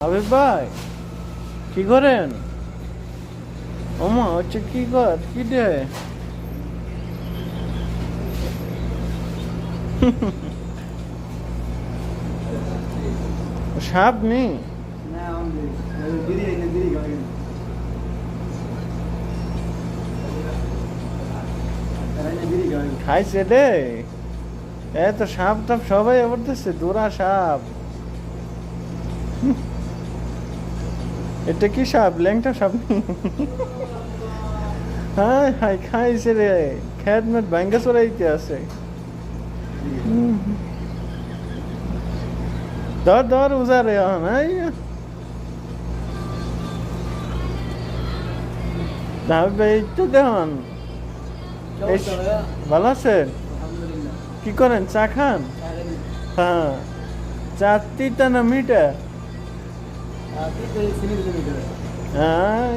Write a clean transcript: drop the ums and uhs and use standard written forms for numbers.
হাবিব ভাই কি করেন? ওমা হচ্ছে কি কর কি দে? সাপ নি? খাইছে রে? এত সাপ টাপ সবাই বলতেছে দোরা সাপ। এটা কি সাপ? ল্যাংটা সাপ নি? হাই হাই খাইছে রে, খেত মেট ভাঙ্গা চড়াইতে আছে। ধর ধর উজারে নাই ভাই তো দেখুন। ভালো আছেন? কি করেন? চা খান? হ্যাঁ। চা তিতা না মিঠা? হ্যাঁ